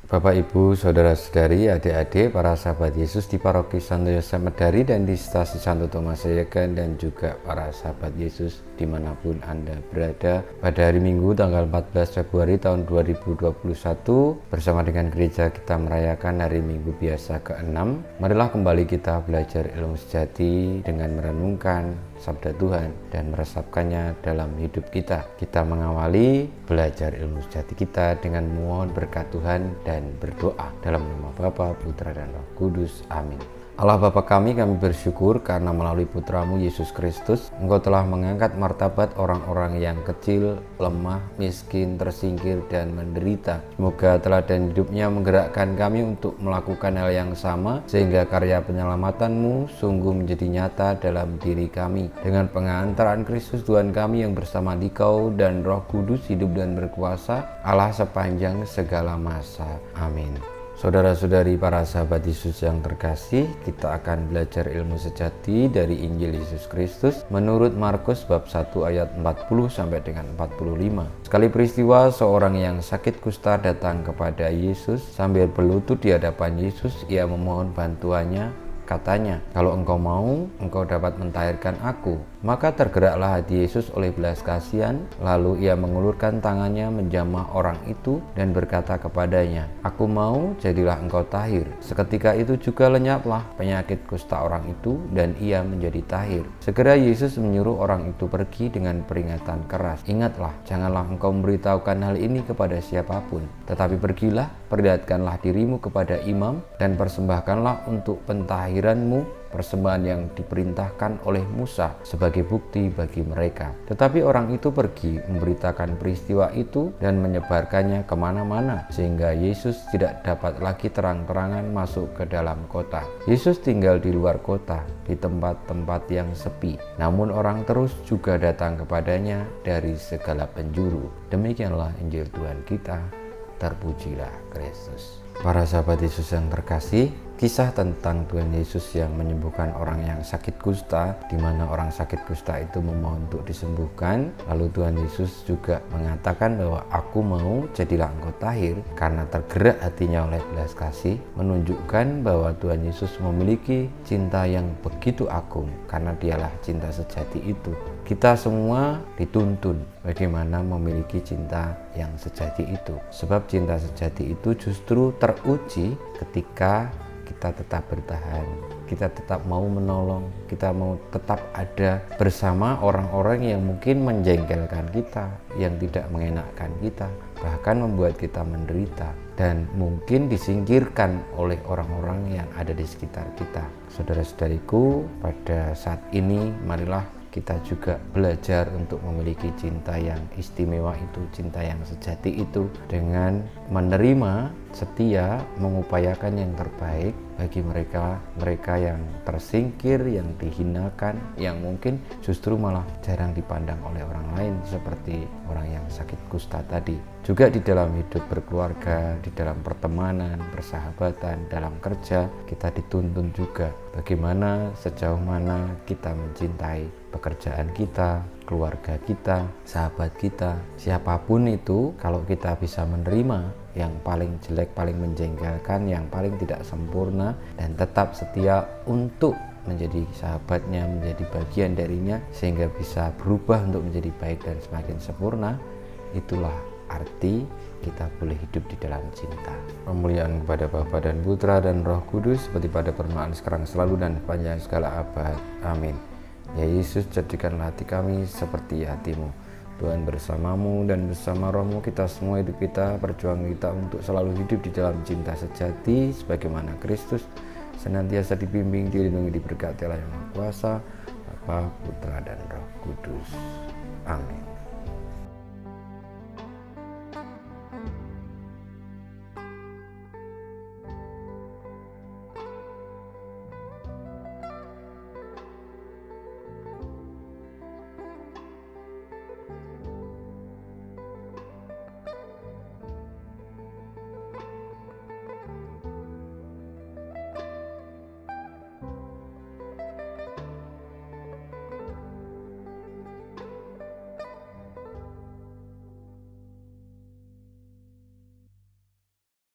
Bapak, Ibu, Saudara-saudari, adik-adik, para sahabat Yesus di Paroki Santo Yosef Medari dan di Stasi Santo Thomas Sayegan, dan juga para sahabat Yesus dimanapun Anda berada. Pada hari Minggu tanggal 14 Februari tahun 2021, bersama dengan gereja kita merayakan hari Minggu biasa ke-6. Marilah kembali kita belajar ilmu sejati dengan merenungkan sabda Tuhan dan meresapkannya dalam hidup kita. Kita mengawali belajar ilmu sejati kita dengan memohon berkat Tuhan dan berdoa dalam nama Bapa, Putra, dan Roh Kudus. Amin. Allah Bapa kami bersyukur karena melalui Putramu Yesus Kristus, Engkau telah mengangkat martabat orang-orang yang kecil, lemah, miskin, tersingkir, dan menderita. Semoga teladan hidupnya menggerakkan kami untuk melakukan hal yang sama, sehingga karya penyelamatanmu sungguh menjadi nyata dalam diri kami. Dengan pengantaran Kristus Tuhan kami yang bersama Dikau dan Roh Kudus hidup dan berkuasa, Allah sepanjang segala masa. Amin. Saudara-saudari, para sahabat Yesus yang terkasih, kita akan belajar ilmu sejati dari Injil Yesus Kristus menurut Markus bab 1 ayat 40 sampai dengan 45. Sekali peristiwa, seorang yang sakit kusta datang kepada Yesus sambil berlutut di hadapan Yesus. Ia memohon bantuannya. Katanya, "Kalau engkau mau, engkau dapat mentahirkan aku." Maka tergeraklah hati Yesus oleh belas kasihan, lalu ia mengulurkan tangannya menjamah orang itu dan berkata kepadanya, "Aku mau, jadilah engkau tahir." Seketika itu juga lenyaplah penyakit kusta orang itu dan ia menjadi tahir. Segera Yesus menyuruh orang itu pergi dengan peringatan keras. "Ingatlah, janganlah engkau memberitahukan hal ini kepada siapapun, tetapi pergilah, perlihatkanlah dirimu kepada imam dan persembahkanlah untuk pentahiranmu persembahan yang diperintahkan oleh Musa sebagai bukti bagi mereka." Tetapi orang itu pergi memberitakan peristiwa itu dan menyebarkannya kemana-mana, sehingga Yesus tidak dapat lagi terang-terangan masuk ke dalam kota. Yesus tinggal di luar kota, di tempat-tempat yang sepi. Namun orang terus juga datang kepadanya dari segala penjuru. Demikianlah Injil Tuhan kita. Terpujilah Kristus. Para sahabat Yesus yang terkasih, kisah tentang Tuhan Yesus yang menyembuhkan orang yang sakit kusta, di mana orang sakit kusta itu memohon untuk disembuhkan. Lalu Tuhan Yesus juga mengatakan bahwa "Aku mau, jadilah engkau tahir." Karena tergerak hatinya oleh belas kasih, menunjukkan bahwa Tuhan Yesus memiliki cinta yang begitu agung, karena dialah cinta sejati itu. Kita semua dituntun bagaimana memiliki cinta yang sejati itu. Sebab cinta sejati itu justru teruji ketika kita tetap bertahan, kita tetap mau menolong, kita mau tetap ada bersama orang-orang yang mungkin menjengkelkan kita, yang tidak mengenakkan kita, bahkan membuat kita menderita dan mungkin disingkirkan oleh orang-orang yang ada di sekitar kita. Saudara-saudariku, pada saat ini marilah kita juga belajar untuk memiliki cinta yang istimewa itu, cinta yang sejati itu, dengan menerima, setia, mengupayakan yang terbaik bagi mereka yang tersingkir, yang dihinakan, yang mungkin justru malah jarang dipandang oleh orang lain, seperti orang yang sakit kusta tadi. Juga di dalam hidup berkeluarga, di dalam pertemanan, persahabatan, dalam kerja, kita dituntun juga bagaimana, sejauh mana kita mencintai pekerjaan kita, keluarga kita, sahabat kita, siapapun itu. Kalau kita bisa menerima yang paling jelek, paling menjengkelkan, yang paling tidak sempurna, dan tetap setia untuk menjadi sahabatnya, menjadi bagian darinya, sehingga bisa berubah untuk menjadi baik dan semakin sempurna, itulah arti kita boleh hidup di dalam cinta. Pemuliaan kepada Bapa dan Putra dan Roh Kudus, seperti pada permulaan, sekarang, selalu, dan sepanjang segala abad. Amin. Ya Yesus, jadikanlah hati kami seperti hatimu. Tuhan bersamamu dan bersama rohmu, kita semua hidup kita, perjuangan kita untuk selalu hidup di dalam cinta sejati, sebagaimana Kristus senantiasa dibimbing, dilindungi, diberkati oleh Yang Maha Kuasa, Bapa, Putra, dan Roh Kudus. Amin.